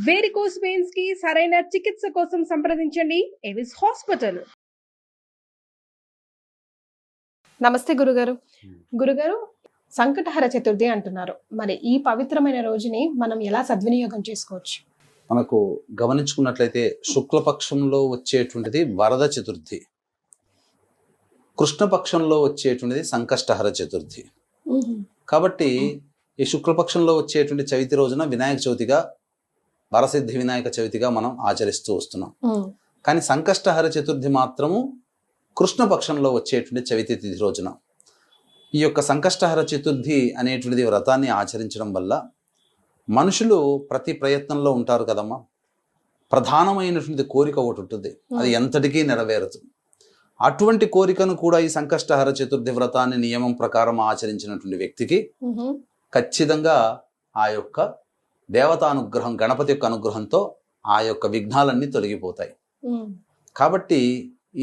Varicose veins కి సరైన చికిత్స కోసం సంప్రదించండి ఎవిస్ హాస్పిటల్. నమస్తే గురుగారు. గురుగారు, సంకటహర చతుర్థి అంటున్నారు. మరి ఈ పవిత్రమైన రోజుని మనం ఎలా సద్వినియోగం చేసుకోవచ్చు? మనకు గమనించుకున్నట్లయితే శుక్లపక్షంలో వచ్చేటువంటిది వరద చతుర్థి, కృష్ణపక్షంలో వచ్చేటువంటిది సంకష్టహర చతుర్థి. కాబట్టి ఈ శుక్లపక్షంలో వచ్చేటువంటి చవితి రోజున వినాయక చవితిగా, వరసిద్ధి వినాయక చవితిగా మనం ఆచరిస్తూ వస్తున్నాం. కానీ సంకష్టహర చతుర్థి మాత్రము కృష్ణపక్షంలో వచ్చేటువంటి చవితి తిథి రోజున. ఈ యొక్క సంకష్టహర చతుర్థి అనేటువంటిది వ్రతాన్ని ఆచరించడం వల్ల మనుషులు ప్రతి ప్రయత్నంలో ఉంటారు కదమ్మా. ప్రధానమైనటువంటి కోరిక ఒకటి ఉంటుంది, అది ఎంతటికీ నెరవేరదు. అటువంటి కోరికను కూడా ఈ సంకష్టహర చతుర్థి వ్రతాన్ని నియమం ప్రకారం ఆచరించినటువంటి వ్యక్తికి ఖచ్చితంగా ఆ యొక్క దేవతానుగ్రహం, గణపతి యొక్క అనుగ్రహంతో ఆ యొక్క విఘ్నాలన్నీ తొలగిపోతాయి. కాబట్టి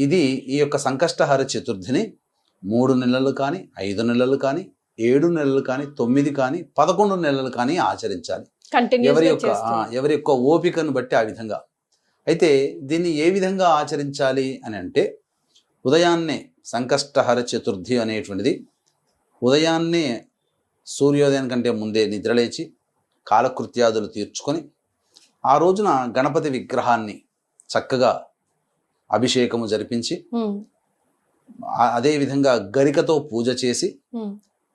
ఈ యొక్క సంకష్టహర చతుర్థిని 3 నెలలు కానీ, 5 నెలలు కానీ, 7 నెలలు కానీ, 9 కానీ, 11 నెలలు కానీ ఆచరించాలి. ఎవరి యొక్క ఓపికను బట్టి ఆ విధంగా. అయితే దీన్ని ఏ విధంగా ఆచరించాలి అని అంటే, ఉదయాన్నే సంకష్టహర చతుర్థి అనేటువంటిది ఉదయాన్నే సూర్యోదయం కంటే ముందే నిద్రలేచి కాలకృత్యాదులు తీర్చుకొని ఆ రోజున గణపతి విగ్రహాన్ని చక్కగా అభిషేకము జరిపించి, అదేవిధంగా గరికతో పూజ చేసి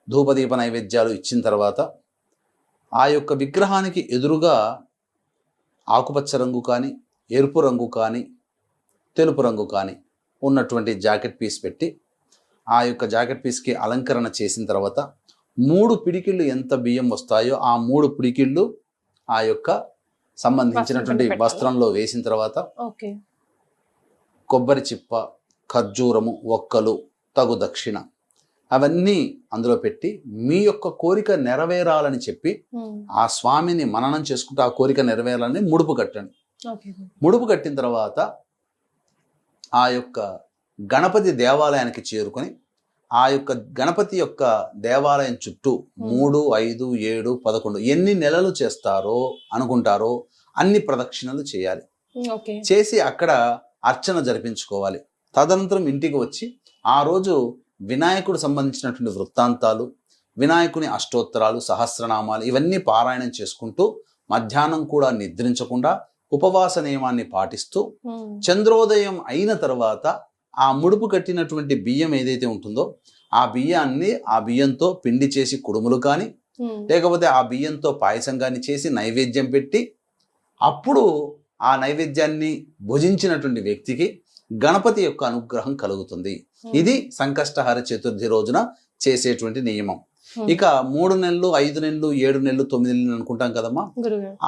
ధూపదీప నైవేద్యాలు ఇచ్చిన తర్వాత ఆ యొక్క విగ్రహానికి ఎదురుగా ఆకుపచ్చ రంగు కానీ, ఎరుపు రంగు కానీ, తెలుపు రంగు కానీ ఉన్నటువంటి జాకెట్ పీస్ పెట్టి ఆ యొక్క జాకెట్ పీస్కి అలంకరణ చేసిన తర్వాత 3 పిడికిళ్ళు ఎంత బియ్యం వస్తాయో ఆ 3 పిడికిళ్ళు ఆ యొక్క సంబంధించినటువంటి వస్త్రంలో వేసిన తర్వాత కొబ్బరి చిప్ప, ఖర్జూరము, ఒక్కలు, తగు దక్షిణ అవన్నీ అందులో పెట్టి మీ యొక్క కోరిక నెరవేరాలని చెప్పి ఆ స్వామిని మననం చేసుకుంటూ ఆ కోరిక నెరవేరాలని ముడుపు కట్టండి. ముడుపు కట్టిన తర్వాత ఆ యొక్క గణపతి దేవాలయానికి చేరుకొని ఆ యొక్క గణపతి యొక్క దేవాలయం చుట్టూ 3, 5, 7, 11 ఎన్ని నెలలు చేస్తారో అనుకుంటారో అన్ని ప్రదక్షిణలు చేయాలి. చేసి అక్కడ అర్చన జరిపించుకోవాలి. తదనంతరం ఇంటికి వచ్చి ఆ రోజు వినాయకుడు సంబంధించినటువంటి వృత్తాంతాలు, వినాయకుని అష్టోత్తరాలు, సహస్రనామాలు ఇవన్నీ పారాయణం చేసుకుంటూ మధ్యాహ్నం కూడా నిద్రించకుండా ఉపవాస నియమాన్ని పాటిస్తూ చంద్రోదయం అయిన తర్వాత ఆ ముడుపు కట్టినటువంటి బియ్యం ఏదైతే ఉంటుందో ఆ బియ్యంతో పిండి చేసి కుడుములు కానీ, లేకపోతే ఆ బియ్యంతో పాయసం కానీ చేసి నైవేద్యం పెట్టి అప్పుడు ఆ నైవేద్యాన్ని భుజించినటువంటి వ్యక్తికి గణపతి యొక్క అనుగ్రహం కలుగుతుంది. ఇది సంకష్టహర చతుర్థి రోజున చేసేటువంటి నియమం. ఇక 3 నెలలు, 5 నెలలు, 7 నెలలు, 9 నెలలు అనుకుంటాం కదమ్మా.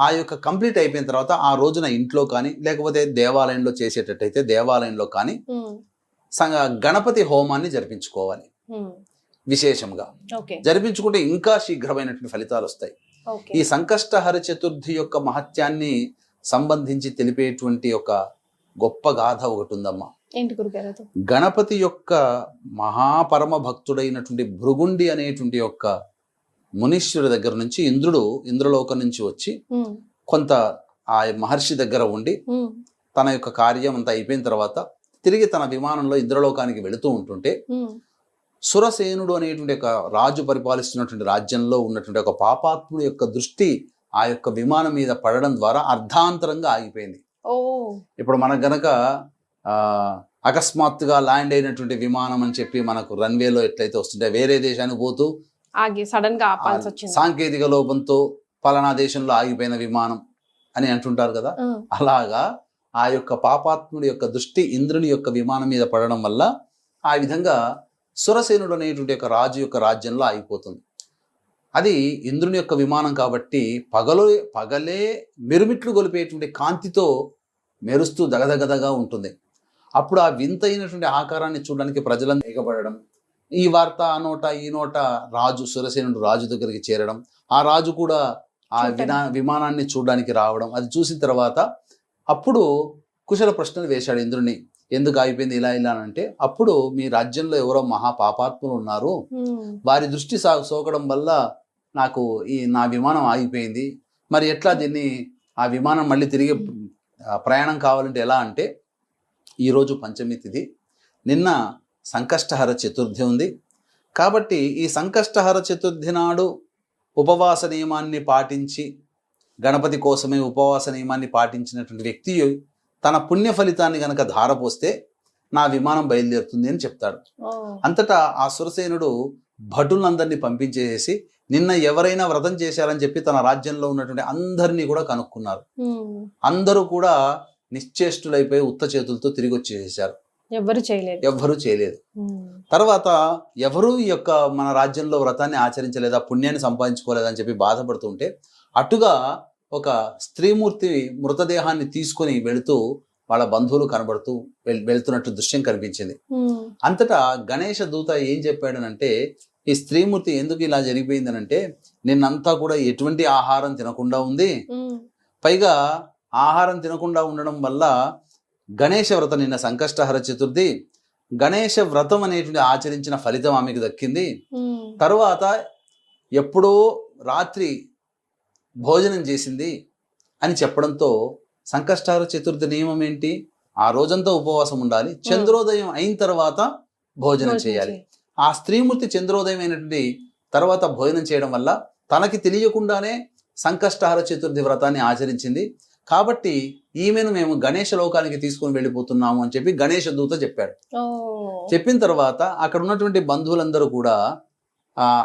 ఆ యొక్క కంప్లీట్ అయిపోయిన తర్వాత ఆ రోజున ఇంట్లో కానీ, లేకపోతే దేవాలయంలో చేసేటట్టయితే దేవాలయంలో కానీ గణపతి హోమాన్ని జరిపించుకోవాలి. విశేషంగా జరిపించుకుంటే ఇంకా శీఘ్రమైనటువంటి ఫలితాలు వస్తాయి. ఈ సంకష్టహర చతుర్థి యొక్క మహత్యాన్ని సంబంధించి తెలిపేటువంటి ఒక గొప్ప గాథ ఒకటి ఉందమ్మా. గణపతి యొక్క మహాపరమ భక్తుడైనటువంటి భృగుండి అనేటువంటి యొక్క మునీశ్వరుడి దగ్గర నుంచి ఇంద్రలోకం నుంచి వచ్చి కొంత ఆ మహర్షి దగ్గర ఉండి తన యొక్క కార్యం అంతా అయిపోయిన తర్వాత తిరిగి తన విమానంలో ఇంద్రలోకానికి వెళుతూ ఉంటుంటే సురసేనుడు అనేటువంటి ఒక రాజు పరిపాలిస్తున్నటువంటి రాజ్యంలో ఉన్నటువంటి ఒక పాపాత్ముడి యొక్క దృష్టి ఆ యొక్క విమానం మీద పడడం ద్వారా అర్ధాంతరంగా ఆగిపోయింది. ఇప్పుడు మనకు గనక అకస్మాత్తుగా ల్యాండ్ అయినటువంటి విమానం అని చెప్పి మనకు రన్వేలో ఎట్లయితే వస్తుంటే వేరే దేశానికి పోతూ సడన్ గా సాంకేతిక లోపంతో పలానా దేశంలో ఆగిపోయిన విమానం అని అంటుంటారు కదా. అలాగా ఆ యొక్క పాపాత్ముడి యొక్క దృష్టి ఇంద్రుని యొక్క విమానం మీద పడడం వల్ల ఆ విధంగా సురసేనుడు అనేటువంటి ఒక రాజు యొక్క రాజ్యంలో ఆగిపోతుంది. అది ఇంద్రుని యొక్క విమానం కాబట్టి పగలే మెరుమిట్లు గొలిపేటువంటి కాంతితో మెరుస్తూ దగదగదగా ఉంటుంది. అప్పుడు ఆ వింతైనటువంటి ఆకారాన్ని చూడడానికి ప్రజలను ఎగబడడం, ఈ వార్త ఈ నోట రాజు సురసేనుడు రాజు దగ్గరికి చేరడం, ఆ రాజు కూడా ఆ విమానాన్ని చూడడానికి రావడం, అది చూసిన తర్వాత అప్పుడు కుశల ప్రశ్నలు వేశాడు ఇంద్రుని. ఎందుకు ఆగిపోయింది ఇలా అంటే, అప్పుడు మీ రాజ్యంలో ఎవరో మహాపాపాత్ములు ఉన్నారు, వారి దృష్టి సోకడం వల్ల నాకు నా విమానం ఆగిపోయింది, మరి ఎట్లా దీన్ని ఆ విమానం మళ్ళీ తిరిగి ప్రయాణం కావాలంటే ఎలా అంటే ఈరోజు పంచమి తిథి, నిన్న సంకష్టహర చతుర్థి ఉంది. కాబట్టి ఈ సంకష్టహర చతుర్థి నాడు ఉపవాస నియమాన్ని పాటించి గణపతి కోసమే ఉపవాస నియమాన్ని పాటించినటువంటి వ్యక్తి తన పుణ్య ఫలితాన్ని గనక ధారపోస్తే నా విమానం బయలుదేరుతుంది అని చెప్తాడు. అంతటా ఆ సురసేనుడు భటులందరినీ పంపించేసి నిన్న ఎవరైనా వ్రతం చేశారని చెప్పి తన రాజ్యంలో ఉన్నటువంటి అందరినీ కూడా కనుక్కున్నారు. అందరూ కూడా నిశ్చేష్టులైపోయి ఉత్త చేతులతో తిరిగి వచ్చేసారు. ఎవ్వరూ చేయలేదు. తర్వాత ఎవరు ఈ యొక్క మన రాజ్యంలో వ్రతాన్ని ఆచరించలేదా, పుణ్యాన్ని సంపాదించుకోలేదని చెప్పి బాధపడుతుంటే అటుగా ఒక స్త్రీమూర్తి మృతదేహాన్ని తీసుకొని వెళుతూ వాళ్ళ బంధువులు కనబడుతూ వెళ్తున్నట్టు దృశ్యం కనిపించింది. అంతటా గణేష దూత ఏం చెప్పాడనంటే, ఈ స్త్రీమూర్తి ఎందుకు ఇలా జరిగిపోయిందనంటే నిన్నంతా కూడా ఎటువంటి ఆహారం తినకుండా ఉంది, పైగా ఆహారం తినకుండా ఉండడం వల్ల గణేష వ్రతం, నిన్న సంకష్టహర చతుర్థి, గణేష వ్రతం అనేటువంటి ఆచరించిన ఫలితం ఆమెకు దక్కింది. తరువాత ఎప్పుడో రాత్రి భోజనం చేసింది అని చెప్పడంతో సంకష్టహర చతుర్థి నియమం ఏంటి, ఆ రోజంతా ఉపవాసం ఉండాలి, చంద్రోదయం అయిన తర్వాత భోజనం చేయాలి. ఆ స్త్రీమూర్తి చంద్రోదయం అయినటువంటి తర్వాత భోజనం చేయడం వల్ల తనకి తెలియకుండానే సంకష్టహర చతుర్థి వ్రతాన్ని ఆచరించింది. కాబట్టి ఈమెను మేము గణేష లోకానికి తీసుకుని వెళ్ళిపోతున్నాము అని చెప్పి గణేష దూత చెప్పాడు. చెప్పిన తర్వాత అక్కడ ఉన్నటువంటి బంధువులందరూ కూడా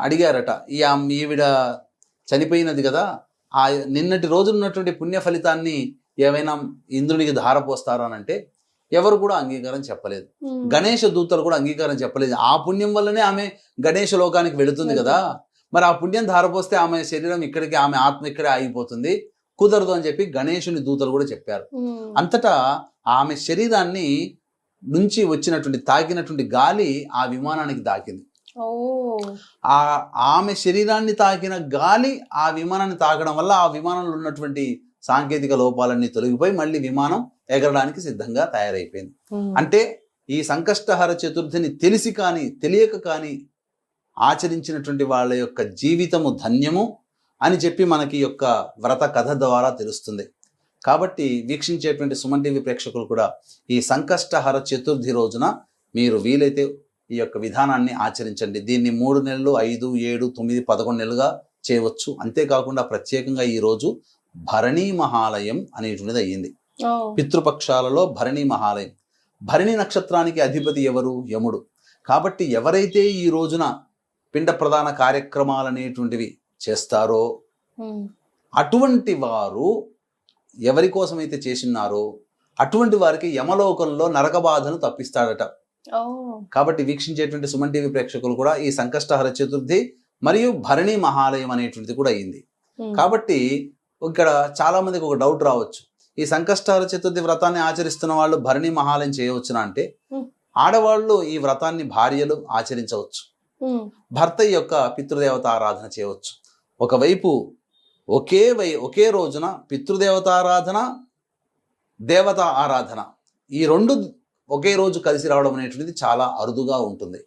అడిగారట, ఈవిడ చనిపోయినది కదా, ఆ నిన్నటి రోజు ఉన్నటువంటి పుణ్య ఫలితాన్ని ఏమైనా ఇంద్రునికి ధారపోస్తారా అని అంటే ఎవరు కూడా అంగీకారం చెప్పలేదు. గణేష దూతలు కూడా అంగీకారం చెప్పలేదు. ఆ పుణ్యం వల్లనే ఆమె గణేష లోకానికి వెళుతుంది కదా, మరి ఆ పుణ్యం ధారపోస్తే ఆమె శరీరం ఇక్కడికి, ఆమె ఆత్మ ఇక్కడే ఆగిపోతుంది, కుదరదు అని చెప్పి గణేశుని దూతలు కూడా చెప్పారు. అంతటా ఆమె శరీరాన్ని నుంచి వచ్చినటువంటి తాకినటువంటి గాలి ఆ విమానానికి తాకింది. ఆమె శరీరాన్ని తాకిన గాలి ఆ విమానాన్ని తాకడం వల్ల ఆ విమానంలో ఉన్నటువంటి సాంకేతిక లోపాలన్నీ తొలగిపోయి మళ్ళీ విమానం ఎగరడానికి సిద్ధంగా తయారైపోయింది. అంటే ఈ సంకష్టహర చతుర్థిని తెలిసి కానీ తెలియక కానీ ఆచరించినటువంటి వాళ్ళ యొక్క జీవితము ధన్యము అని చెప్పి మనకి యొక్క వ్రత కథ ద్వారా తెలుస్తుంది. కాబట్టి వీక్షించేటువంటి సుమన్ టీవీ ప్రేక్షకులు కూడా ఈ సంకష్టహర చతుర్థి రోజున మీరు వీలైతే ఈ యొక్క విధానాన్ని ఆచరించండి. దీన్ని 3 నెలలు, 5, 7, 9, 11 నెలలుగా చేయవచ్చు. అంతేకాకుండా ప్రత్యేకంగా ఈ రోజు భరణీ మహాలయం అనేటువంటిది అయ్యింది. పితృపక్షాలలో భరణీ మహాలయం. భరణి నక్షత్రానికి అధిపతి ఎవరు? యముడు. కాబట్టి ఎవరైతే ఈ రోజున పిండ ప్రధాన కార్యక్రమాలు అనేటువంటివి చేస్తారో అటువంటి వారు ఎవరి కోసమైతే చేసినారో అటువంటి వారికి యమలోకంలో నరక బాధను తప్పిస్తాడట. కాబట్టి వీక్షించేటువంటి సుమన్ టీవీ ప్రేక్షకులు కూడా ఈ సంకష్టహర చతుర్థి మరియు భరణీ మహాలయం అనేటువంటిది కూడా అయింది. కాబట్టి ఇక్కడ చాలా మందికి ఒక డౌట్ రావచ్చు, ఈ సంకష్టహర చతుర్థి వ్రతాన్ని ఆచరిస్తున్న వాళ్ళు భరణీ మహాలయం చేయవచ్చునా అంటే, ఆడవాళ్ళు ఈ వ్రతాన్ని భార్యలు ఆచరించవచ్చు, భర్త యొక్క పితృదేవత ఆరాధన చేయవచ్చు. ఒకవైపు ఒకే రోజున పితృదేవతారాధన, దేవత ఆరాధన ఈ రెండు ఒకే రోజు కలిసి రావడం అనేటువంటిది చాలా అరుదుగా ఉంటుంది.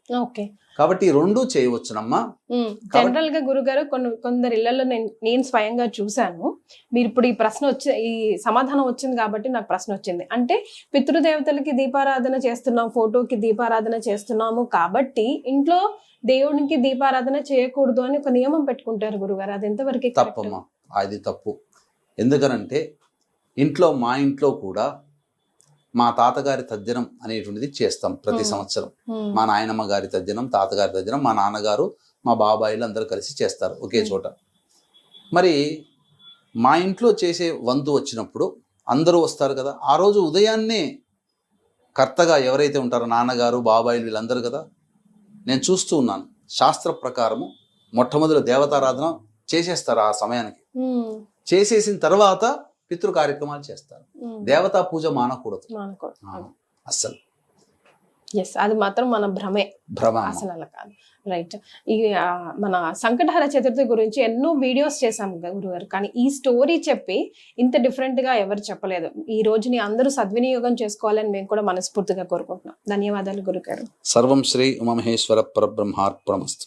కాబట్టి ఈ రెండు చేయవచ్చునమ్మా. జనరల్ గా గురుగారు కొందరు ఇళ్లలో నేను స్వయంగా చూశాను. మీరు ఇప్పుడు ఈ సమాధానం వచ్చింది కాబట్టి నాకు ప్రశ్న వచ్చింది. అంటే పితృదేవతలకి దీపారాధన చేస్తున్నాం, ఫోటోకి దీపారాధన చేస్తున్నాము కాబట్టి ఇంట్లో దేవునికి దీపారాధన చేయకూడదు అని ఒక నియమం పెట్టుకుంటారు గురుగారు. అది ఎంతవరకు తప్పమ్మా? అది తప్పు. ఎందుకనంటే మా ఇంట్లో కూడా మా తాతగారి తద్దినం అనేటువంటిది చేస్తాం ప్రతి సంవత్సరం. మా నాయనమ్మ గారి తద్దినం, తాతగారి తద్దినం, మా నాన్నగారు, మా బాబాయిలు అందరూ కలిసి చేస్తారు ఒకే చోట. మరి మా ఇంట్లో చేసే వంతు వచ్చినప్పుడు అందరూ వస్తారు కదా, ఆ రోజు ఉదయాన్నే కర్తగా ఎవరైతే ఉంటారో నాన్నగారు, బాబాయిలు వీళ్ళందరూ కదా, నేను చూస్తూ ఉన్నాను. శాస్త్ర ప్రకారము మొట్టమొదటి దేవతారాధన చేసేస్తారు. ఆ సమయానికి చేసేసిన తర్వాత పితృ కార్యక్రమాలు చేస్తారు. దేవతా పూజ మానకూడదు అస్సలు. అది మాత్రం మన భ్రమ అసలు అలా కాదు. రైట్. మన సంకటహర చతుర్థి గురించి ఎన్నో వీడియోస్ చేశాం గురుగారు, కానీ ఈ స్టోరీ చెప్పి ఇంత డిఫరెంట్ గా ఎవరు చెప్పలేదు. ఈ రోజుని అందరూ సద్వినియోగం చేసుకోవాలని మేము కూడా మనస్ఫూర్తిగా కోరుకుంటున్నాం. ధన్యవాదాలు గురుగారు. సర్వం శ్రీ ఉమామహేశ్వర పరబ్రహ్మార్పణమస్తు.